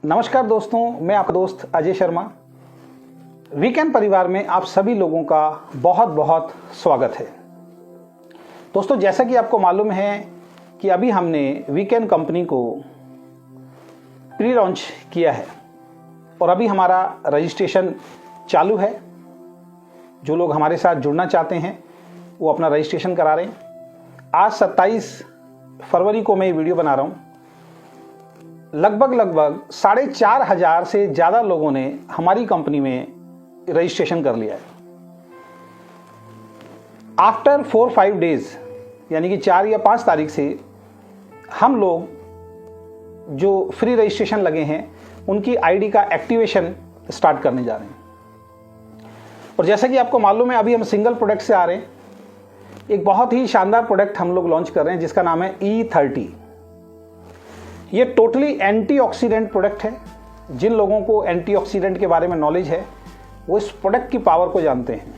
नमस्कार दोस्तों, मैं आपका दोस्त अजय शर्मा। वीकेंड परिवार में आप सभी लोगों का बहुत बहुत स्वागत है। दोस्तों, जैसा कि आपको मालूम है कि अभी हमने वीकेंड कंपनी को प्री लॉन्च किया है और अभी हमारा रजिस्ट्रेशन चालू है। जो लोग हमारे साथ जुड़ना चाहते हैं वो अपना रजिस्ट्रेशन करा रहे हैं। आज 27 फरवरी को मैं ये वीडियो बना रहा हूँ। लगभग 4,500 से ज़्यादा लोगों ने हमारी कंपनी में रजिस्ट्रेशन कर लिया है। आफ्टर 4-5 डेज यानी कि 4 या 5 तारीख से हम लोग जो फ्री रजिस्ट्रेशन लगे हैं उनकी आईडी का एक्टिवेशन स्टार्ट करने जा रहे हैं। और जैसा कि आपको मालूम है, अभी हम सिंगल प्रोडक्ट से आ रहे हैं। एक बहुत ही शानदार प्रोडक्ट हम लोग लॉन्च कर रहे हैं जिसका नाम है E30। ये टोटली एंटीऑक्सीडेंट प्रोडक्ट है। जिन लोगों को एंटीऑक्सीडेंट के बारे में नॉलेज है वो इस प्रोडक्ट की पावर को जानते हैं।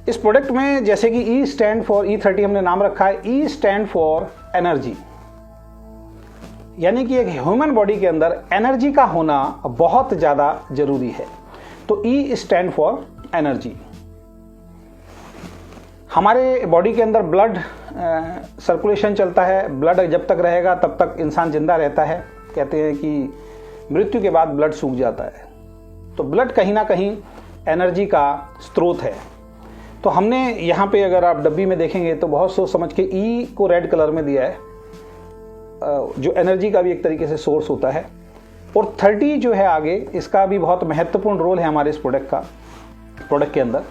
इस प्रोडक्ट में जैसे कि E स्टैंड फॉर E30 हमने नाम रखा है। E स्टैंड फॉर एनर्जी, यानी कि एक ह्यूमन बॉडी के अंदर एनर्जी का होना बहुत ज़्यादा जरूरी है। तो E स्टैंड फॉर एनर्जी। हमारे बॉडी के अंदर ब्लड सर्कुलेशन चलता है। ब्लड जब तक रहेगा तब तक इंसान जिंदा रहता है। कहते हैं कि मृत्यु के बाद ब्लड सूख जाता है। तो ब्लड कहीं ना कहीं एनर्जी का स्रोत है। तो हमने यहाँ पे अगर आप डब्बी में देखेंगे तो बहुत सोच समझ के E को रेड कलर में दिया है, जो एनर्जी का भी एक तरीके से सोर्स होता है। और 30 जो है आगे, इसका भी बहुत महत्वपूर्ण रोल है हमारे इस प्रोडक्ट के अंदर।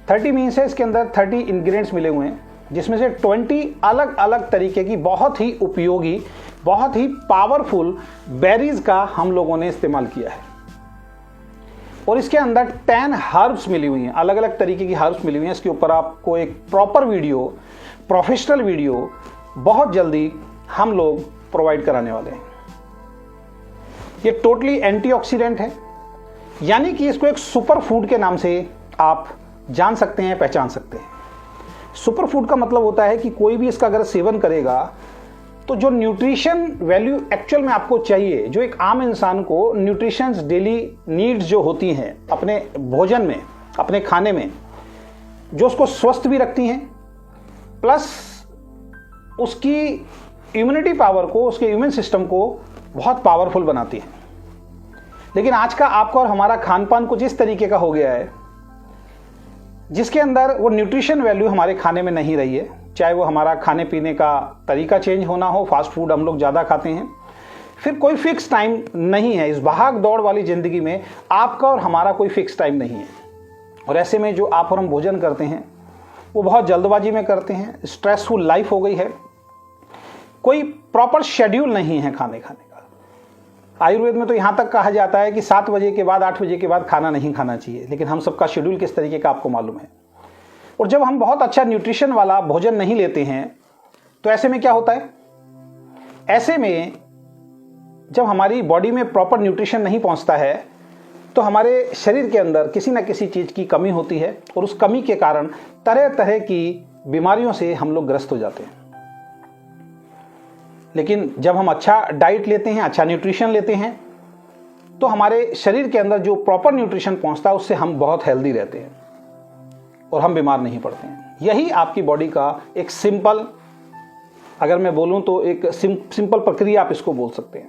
30 मीन्स है इसके अंदर 30 इंग्रेडिएंट्स मिले हुए हैं, जिसमें से 20 अलग अलग तरीके की बहुत ही उपयोगी, बहुत ही पावरफुल बेरीज का हम लोगों ने इस्तेमाल किया है। और इसके अंदर 10 हर्ब्स मिली हुई हैं, अलग अलग तरीके की हर्ब्स मिली हुई हैं। इसके ऊपर आपको एक प्रॉपर वीडियो, प्रोफेशनल वीडियो बहुत जल्दी हम लोग प्रोवाइड कराने वाले हैं। ये टोटली एंटीऑक्सीडेंट है, यानी कि इसको एक सुपर फूड के नाम से आप जान सकते हैं, पहचान सकते हैं। सुपर फूड का मतलब होता है कि कोई भी इसका अगर सेवन करेगा तो जो न्यूट्रिशन वैल्यू एक्चुअल में आपको चाहिए, जो एक आम इंसान को न्यूट्रिशंस डेली नीड्स जो होती हैं अपने भोजन में, अपने खाने में, जो उसको स्वस्थ भी रखती हैं, प्लस उसकी इम्यूनिटी पावर को, उसके इम्यून सिस्टम को बहुत पावरफुल बनाती है। लेकिन आज का आपका और हमारा खान पान कुछ इस तरीके का हो गया है जिसके अंदर वो न्यूट्रिशन वैल्यू हमारे खाने में नहीं रही है। चाहे वो हमारा खाने पीने का तरीका चेंज होना हो, फास्ट फूड हम लोग ज़्यादा खाते हैं, फिर कोई फिक्स टाइम नहीं है। इस भाग दौड़ वाली ज़िंदगी में आपका और हमारा कोई फिक्स टाइम नहीं है। और ऐसे में जो आप और हम भोजन करते हैं वो बहुत जल्दबाजी में करते हैं। स्ट्रेसफुल लाइफ हो गई है, कोई प्रॉपर शेड्यूल नहीं है खाने का। आयुर्वेद में तो यहाँ तक कहा जाता है कि 7 बजे के बाद, 8 बजे के बाद खाना नहीं खाना चाहिए। लेकिन हम सबका शेड्यूल किस तरीके का आपको मालूम है। और जब हम बहुत अच्छा न्यूट्रिशन वाला भोजन नहीं लेते हैं तो ऐसे में क्या होता है? ऐसे में जब हमारी बॉडी में प्रॉपर न्यूट्रिशन नहीं पहुंचता है तो हमारे शरीर के अंदर किसी न किसी चीज़ की कमी होती है और उस कमी के कारण तरह तरह की बीमारियों से हम लोग ग्रस्त हो जाते हैं। लेकिन जब हम अच्छा डाइट लेते हैं, अच्छा न्यूट्रिशन लेते हैं, तो हमारे शरीर के अंदर जो प्रॉपर न्यूट्रिशन पहुंचता है उससे हम बहुत हेल्दी रहते हैं और हम बीमार नहीं पड़ते हैं। यही आपकी बॉडी का एक सिंपल, अगर मैं बोलूं तो एक सिंपल प्रक्रिया आप इसको बोल सकते हैं,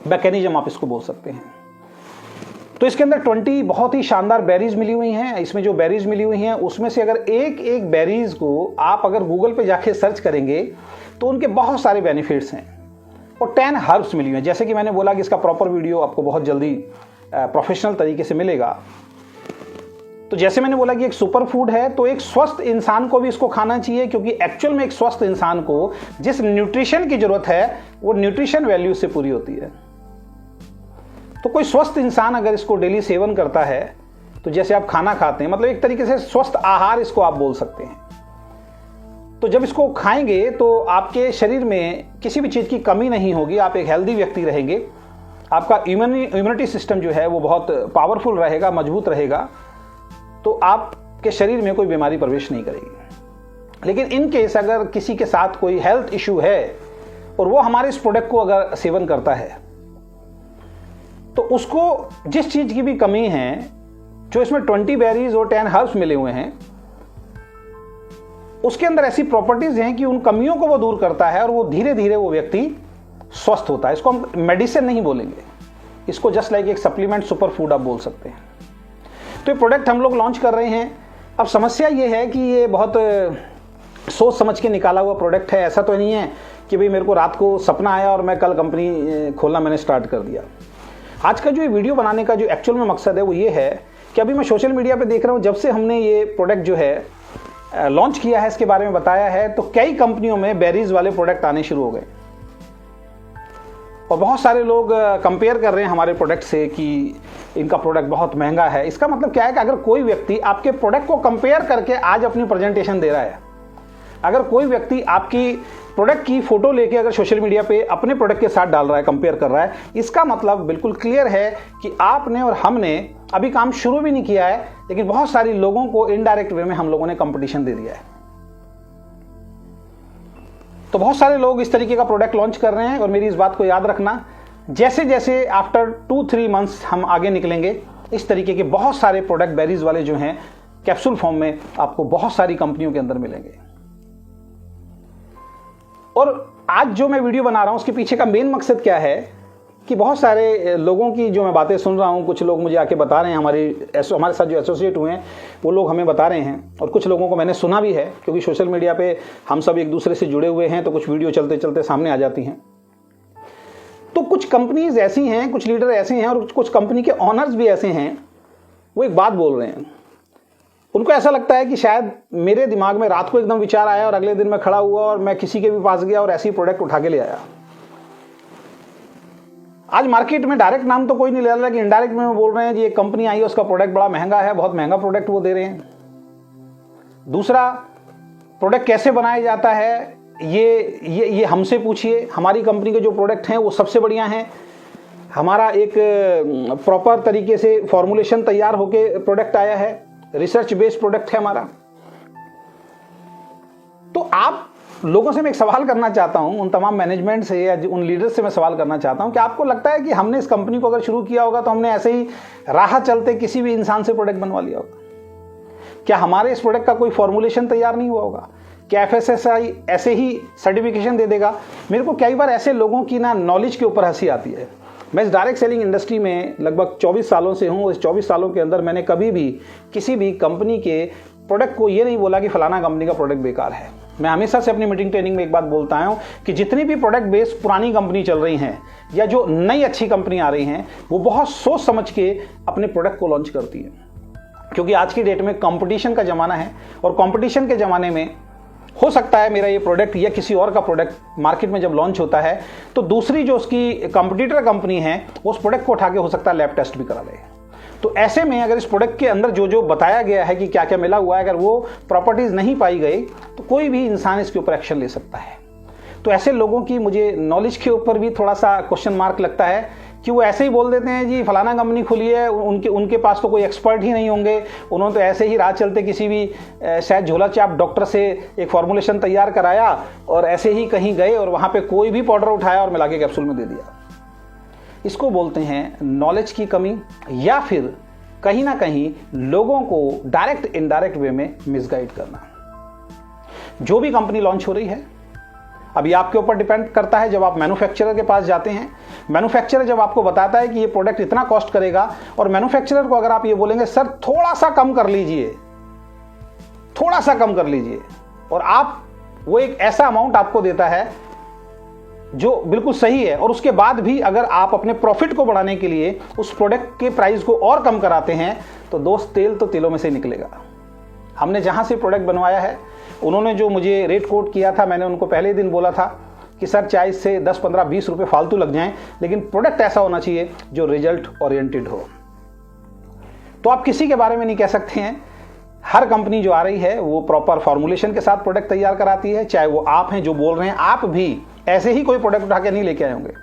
मैकेनिज्म आप इसको बोल सकते हैं। तो इसके अंदर 20 बहुत ही शानदार बेरीज मिली हुई हैं। इसमें जो बेरीज मिली हुई हैं उसमें से अगर एक एक बेरीज को आप अगर गूगल पे जाके सर्च करेंगे तो उनके बहुत सारे बेनिफिट्स हैं। और 10 हर्ब्स मिली हुई हैं। जैसे कि मैंने बोला कि इसका प्रॉपर वीडियो आपको बहुत जल्दी प्रोफेशनल तरीके से मिलेगा। तो जैसे मैंने बोला कि एक सुपर फूड है, तो एक स्वस्थ इंसान को भी इसको खाना चाहिए, क्योंकि एक्चुअल में एक स्वस्थ इंसान को जिस न्यूट्रिशन की जरूरत है वो न्यूट्रिशन वैल्यू से पूरी होती है। तो कोई स्वस्थ इंसान अगर इसको डेली सेवन करता है तो जैसे आप खाना खाते हैं, मतलब एक तरीके से स्वस्थ आहार इसको आप बोल सकते हैं। तो जब इसको खाएंगे तो आपके शरीर में किसी भी चीज़ की कमी नहीं होगी, आप एक हेल्दी व्यक्ति रहेंगे, आपका इम्यूनिटी सिस्टम जो है वो बहुत पावरफुल रहेगा, मजबूत रहेगा, तो आपके शरीर में कोई बीमारी प्रवेश नहीं करेगी। लेकिन इन केस अगर किसी के साथ कोई हेल्थ इशू है और वो हमारे इस प्रोडक्ट को अगर सेवन करता है तो उसको जिस चीज की भी कमी है, जो इसमें 20 बेरीज और 10 हर्ब्स मिले हुए हैं, उसके अंदर ऐसी प्रॉपर्टीज हैं कि उन कमियों को वो दूर करता है और वो धीरे धीरे वो व्यक्ति स्वस्थ होता है। इसको हम मेडिसिन नहीं बोलेंगे, इसको जस्ट लाइक एक सप्लीमेंट सुपर फूड आप बोल सकते हैं। तो ये प्रोडक्ट हम लोग लॉन्च कर रहे हैं। अब समस्या ये है कि ये बहुत सोच समझ के निकाला हुआ प्रोडक्ट है। ऐसा तो नहीं है कि भाई मेरे को रात को सपना आया और मैं कल कंपनी खोलना मैंने स्टार्ट कर दिया। आज का जो ये वीडियो बनाने का जो एक्चुअल में मकसद है वो ये है कि अभी मैं सोशल मीडिया पे देख रहा हूँ, जब से हमने ये प्रोडक्ट जो है लॉन्च किया है, इसके बारे में बताया है, तो कई कंपनियों में बेरीज वाले प्रोडक्ट आने शुरू हो गए और बहुत सारे लोग कंपेयर कर रहे हैं हमारे प्रोडक्ट से कि इनका प्रोडक्ट बहुत महंगा है। इसका मतलब क्या है कि अगर कोई व्यक्ति आपके प्रोडक्ट को कंपेयर करके आज अपनी प्रेजेंटेशन दे रहा है, अगर कोई व्यक्ति आपकी प्रोडक्ट की फोटो लेके अगर सोशल मीडिया पे अपने प्रोडक्ट के साथ डाल रहा है, कंपेयर कर रहा है, इसका मतलब बिल्कुल क्लियर है कि आपने और हमने अभी काम शुरू भी नहीं किया है, लेकिन बहुत सारे लोगों को इनडायरेक्ट वे में हम लोगों ने कंपटीशन दे दिया है। तो बहुत सारे लोग इस तरीके का प्रोडक्ट लॉन्च कर रहे हैं और मेरी इस बात को याद रखना, जैसे जैसे आफ्टर 2-3 मंथ्स हम आगे निकलेंगे, इस तरीके के बहुत सारे प्रोडक्ट बेरीज वाले जो हैं कैप्सूल फॉर्म में आपको बहुत सारी कंपनियों के अंदर मिलेंगे। और आज जो मैं वीडियो बना रहा हूं उसके पीछे का मेन मकसद क्या है कि बहुत सारे लोगों की जो मैं बातें सुन रहा हूं, कुछ लोग मुझे आके बता रहे हैं, हमारे साथ जो एसोसिएट हुए हैं वो लोग हमें बता रहे हैं, और कुछ लोगों को मैंने सुना भी है, क्योंकि सोशल मीडिया पे हम सब एक दूसरे से जुड़े हुए हैं, तो कुछ वीडियो चलते चलते सामने आ जाती हैं। तो कुछ कंपनीज ऐसी हैं, कुछ लीडर ऐसे हैं और कुछ कंपनी के ऑनर्स भी ऐसे हैं, वो एक बात बोल रहे हैं। उनको ऐसा लगता है कि शायद मेरे दिमाग में रात को एकदम विचार आया और अगले दिन मैं खड़ा हुआ और मैं किसी के भी पास गया और ऐसी प्रोडक्ट उठा के ले आया। आज मार्केट में डायरेक्ट नाम तो कोई नहीं ले रहा, कि इनडायरेक्ट में बोल रहे हैं जी एक कंपनी आई है, उसका प्रोडक्ट बड़ा महंगा है, बहुत महंगा प्रोडक्ट वो दे रहे हैं। दूसरा, प्रोडक्ट कैसे बनाया जाता है ये हमसे पूछिए, हमारी कंपनी के जो प्रोडक्ट हैं वो सबसे बढ़िया हैं। हमारा एक प्रॉपर तरीके से फॉर्मुलेशन तैयार होके प्रोडक्ट आया है, रिसर्च बेस्ड प्रोडक्ट है हमारा। तो आप लोगों से मैं एक सवाल करना चाहता हूं, उन तमाम मैनेजमेंट से या उन लीडर्स से मैं सवाल करना चाहता हूं कि आपको लगता है कि हमने इस कंपनी को अगर शुरू किया होगा तो हमने ऐसे ही राह चलते किसी भी इंसान से प्रोडक्ट बनवा लिया होगा? क्या हमारे इस प्रोडक्ट का कोई फॉर्मुलेशन तैयार नहीं हुआ होगा? क्या FSSAI ऐसे ही सर्टिफिकेशन दे देगा? मेरे को कई बार ऐसे लोगों की ना नॉलेज के ऊपर हंसी आती है। मैं इस डायरेक्ट सेलिंग इंडस्ट्री में लगभग 24 सालों से हूँ। इस 24 सालों के अंदर मैंने कभी भी किसी भी कंपनी के प्रोडक्ट को ये नहीं बोला कि फलाना कंपनी का प्रोडक्ट बेकार है। मैं हमेशा से अपनी मीटिंग ट्रेनिंग में एक बात बोलता हूँ कि जितनी भी प्रोडक्ट बेस्ड पुरानी कंपनी चल रही हैं या जो नई अच्छी कंपनी आ रही हैं, वो बहुत सोच समझ के अपने प्रोडक्ट को लॉन्च करती है, क्योंकि आज की डेट में कंपटीशन का ज़माना है और कंपटीशन के ज़माने में हो सकता है मेरा ये प्रोडक्ट या किसी और का प्रोडक्ट मार्केट में जब लॉन्च होता है तो दूसरी जो उसकी कंपटीटर कंपनी है उस प्रोडक्ट को उठा के हो सकता है लैब टेस्ट भी करा ले। तो ऐसे में अगर इस प्रोडक्ट के अंदर जो जो बताया गया है कि क्या क्या मिला हुआ है, अगर वो प्रॉपर्टीज नहीं पाई गई तो कोई भी इंसान इसके ऊपर एक्शन ले सकता है। तो ऐसे लोगों की मुझे नॉलेज के ऊपर भी थोड़ा सा क्वेश्चन मार्क लगता है कि वो ऐसे ही बोल देते हैं जी फलाना कंपनी खुली है, उनके पास तो कोई एक्सपर्ट ही नहीं होंगे, उन्होंने तो ऐसे ही राह चलते किसी भी शायद झोला चाप डॉक्टर से एक फॉर्मुलेशन तैयार कराया और ऐसे ही कहीं गए और वहाँ पे कोई भी पाउडर उठाया और मिला के कैप्सूल में दे दिया। इसको बोलते हैं नॉलेज की कमी, या फिर कहीं ना कहीं लोगों को डायरेक्ट इनडायरेक्ट वे में मिसगाइड करना। जो भी कंपनी लॉन्च हो रही है, अभी आपके ऊपर डिपेंड करता है। जब आप मैन्युफैक्चरर के पास जाते हैं, मैन्युफैक्चरर जब आपको बताता है कि ये प्रोडक्ट इतना कॉस्ट करेगा, और मैन्युफैक्चरर को अगर आप ये बोलेंगे सर थोड़ा सा कम कर लीजिए, थोड़ा सा कम कर लीजिए, और आप वो एक ऐसा अमाउंट आपको देता है जो बिल्कुल सही है, और उसके बाद भी अगर आप अपने प्रॉफिट को बढ़ाने के लिए उस प्रोडक्ट के प्राइस को और कम कराते हैं, तो दोस्त तेल तो तिलों में से निकलेगा। हमने जहां से प्रोडक्ट बनवाया है, उन्होंने जो मुझे रेट कोट किया था, मैंने उनको पहले ही दिन बोला था कि सर चाहे इससे 10, 15, 20 रुपए फालतू लग जाएं, लेकिन प्रोडक्ट ऐसा होना चाहिए जो रिजल्ट ओरिएंटेड हो। तो आप किसी के बारे में नहीं कह सकते हैं। हर कंपनी जो आ रही है वो प्रॉपर फॉर्मुलेशन के साथ प्रोडक्ट तैयार कराती है। चाहे वो आप हैं जो बोल रहे हैं, आप भी ऐसे ही कोई प्रोडक्ट उठा के नहीं लेके आए होंगे।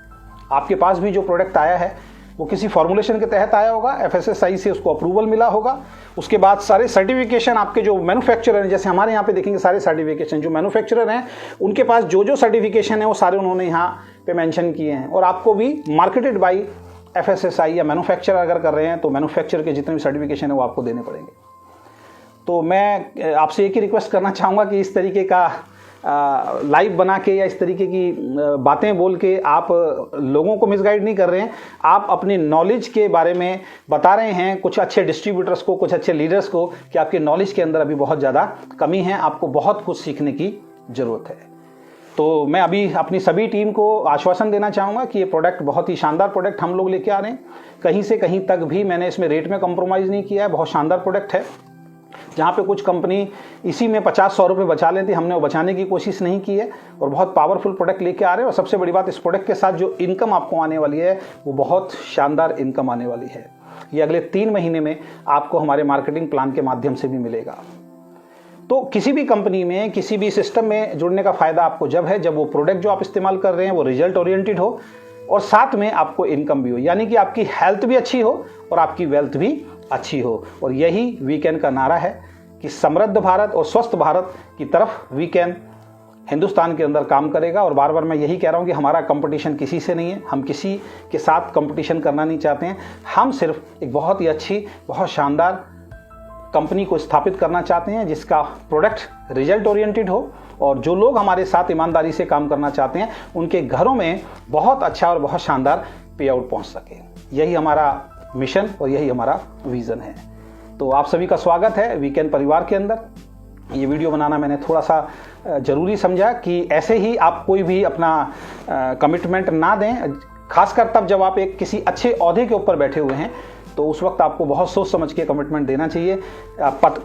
आपके पास भी जो प्रोडक्ट आया है वो किसी फॉर्मुलेशन के तहत आया होगा, FSSAI से उसको अप्रूवल मिला होगा। उसके बाद सारे सर्टिफिकेशन आपके जो मैन्युफैक्चरर हैं, जैसे हमारे यहाँ पे देखेंगे सारे सर्टिफिकेशन जो मैन्युफैक्चरर हैं उनके पास जो जो सर्टिफिकेशन है वो सारे उन्होंने यहाँ पे मेंशन किए हैं। और आपको भी मार्केटेड बाई FSSAI या मैन्युफैक्चरर अगर कर रहे हैं तो मैन्युफैक्चरर के जितने भी सर्टिफिकेशन है वो आपको देने पड़ेंगे। तो मैं आपसे एक ही रिक्वेस्ट करना चाहूँगा कि इस तरीके का लाइव बना के या इस तरीके की बातें बोल के आप लोगों को मिसगाइड नहीं कर रहे हैं, आप अपनी नॉलेज के बारे में बता रहे हैं कुछ अच्छे डिस्ट्रीब्यूटर्स को, कुछ अच्छे लीडर्स को कि आपके नॉलेज के अंदर अभी बहुत ज़्यादा कमी है, आपको बहुत कुछ सीखने की ज़रूरत है। तो मैं अभी अपनी सभी टीम को आश्वासन देना चाहूँगा कि ये प्रोडक्ट बहुत ही शानदार प्रोडक्ट हम लोग लेके आ रहे हैं, कहीं से कहीं तक भी मैंने इसमें रेट में कॉम्प्रोमाइज़ नहीं किया है। बहुत शानदार प्रोडक्ट है। जहाँ पे कुछ कंपनी इसी में 50-100 रुपये बचा लेती, हमने वो बचाने की कोशिश नहीं की है और बहुत पावरफुल प्रोडक्ट लेके आ रहे हैं। और सबसे बड़ी बात, इस प्रोडक्ट के साथ जो इनकम आपको आने वाली है वो बहुत शानदार इनकम आने वाली है। ये अगले 3 महीने में आपको हमारे मार्केटिंग प्लान के माध्यम से भी मिलेगा। तो किसी भी कंपनी में, किसी भी सिस्टम में जुड़ने का फ़ायदा आपको जब है जब वो प्रोडक्ट जो आप इस्तेमाल कर रहे हैं वो रिजल्ट ओरिएंटेड हो और साथ में आपको इनकम भी हो, यानी कि आपकी हेल्थ भी अच्छी हो और आपकी वेल्थ भी अच्छी हो। और यही वीकेंड का नारा है कि समृद्ध भारत और स्वस्थ भारत की तरफ वीकेंड हिंदुस्तान के अंदर काम करेगा। और बार बार मैं यही कह रहा हूँ कि हमारा कंपटीशन किसी से नहीं है, हम किसी के साथ कंपटीशन करना नहीं चाहते हैं। हम सिर्फ एक बहुत ही अच्छी, बहुत शानदार कंपनी को स्थापित करना चाहते हैं जिसका प्रोडक्ट रिजल्ट ओरिएंटेड हो और जो लोग हमारे साथ ईमानदारी से काम करना चाहते हैं उनके घरों में बहुत अच्छा और बहुत शानदार पे आउट पहुँच सके। यही हमारा मिशन और यही हमारा विज़न है। तो आप सभी का स्वागत है वीकेंड परिवार के अंदर। ये वीडियो बनाना मैंने थोड़ा सा ज़रूरी समझा कि ऐसे ही आप कोई भी अपना कमिटमेंट ना दें, खासकर तब जब आप एक किसी अच्छे ओहदे के ऊपर बैठे हुए हैं, तो उस वक्त आपको बहुत सोच समझ के कमिटमेंट देना चाहिए।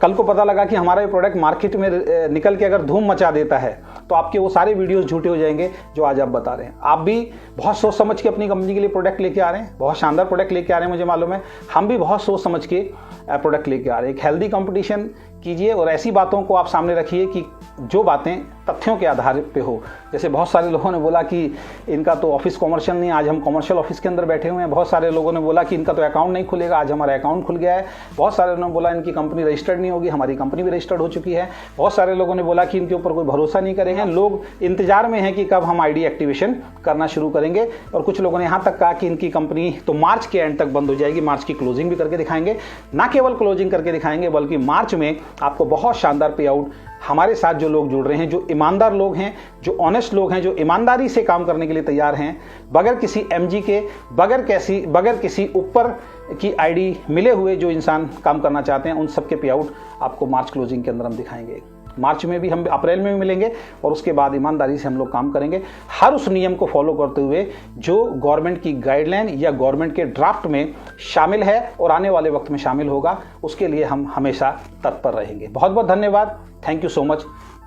कल को पता लगा कि हमारा ये प्रोडक्ट मार्केट में निकल के अगर धूम मचा देता है तो आपके वो सारे वीडियोस झूठे हो जाएंगे जो आज आप बता रहे हैं। आप भी बहुत सोच समझ के अपनी कंपनी के लिए प्रोडक्ट लेके आ रहे हैं, बहुत शानदार प्रोडक्ट लेके आ रहे हैं, मुझे मालूम है। हम भी बहुत सोच समझ के प्रोडक्ट लेके आ रहे हैं। एक हेल्दी कंपटीशन कीजिए और ऐसी बातों को आप सामने रखिए कि जो बातें तथ्यों के आधार पे हो। जैसे बहुत सारे लोगों ने बोला कि इनका तो ऑफिस कॉमर्शियल नहीं, आज हम कॉमर्शियल ऑफिस के अंदर बैठे हुए हैं। बहुत सारे लोगों ने बोला कि इनका तो अकाउंट नहीं खुलेगा, आज हमारा अकाउंट खुल गया है। बहुत सारे लोगों ने बोला इनकी कंपनी रजिस्टर्ड नहीं होगी, हमारी कंपनी भी रजिस्टर्ड हो चुकी है। बहुत सारे लोगों ने बोला कि इनके ऊपर कोई भरोसा नहीं करेंगे, लोग इंतजार में हैं कि कब हम आईडी एक्टिवेशन करना शुरू करेंगे। और कुछ लोगों ने यहाँ तक कहा कि इनकी कंपनी तो मार्च के एंड तक बंद हो जाएगी, मार्च की क्लोजिंग भी करके दिखाएंगे। ना केवल क्लोजिंग करके दिखाएंगे बल्कि मार्च में आपको बहुत शानदार पे आउट हमारे साथ जो लोग जुड़ रहे हैं, जो ईमानदार लोग हैं, जो ऑनेस्ट लोग हैं, जो ईमानदारी से काम करने के लिए तैयार हैं, बगैर किसी एमजी के, बगैर किसी ऊपर की आईडी मिले हुए जो इंसान काम करना चाहते हैं, उन सबके पे आउट आपको मार्च क्लोजिंग के अंदर हम दिखाएंगे। मार्च में भी, हम अप्रैल में भी मिलेंगे और उसके बाद ईमानदारी से हम लोग काम करेंगे, हर उस नियम को फॉलो करते हुए जो गवर्नमेंट की गाइडलाइन या गवर्नमेंट के ड्राफ्ट में शामिल है और आने वाले वक्त में शामिल होगा। उसके लिए हम हमेशा तत्पर रहेंगे। बहुत बहुत धन्यवाद। Thank you so much.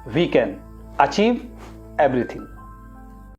We can achieve everything.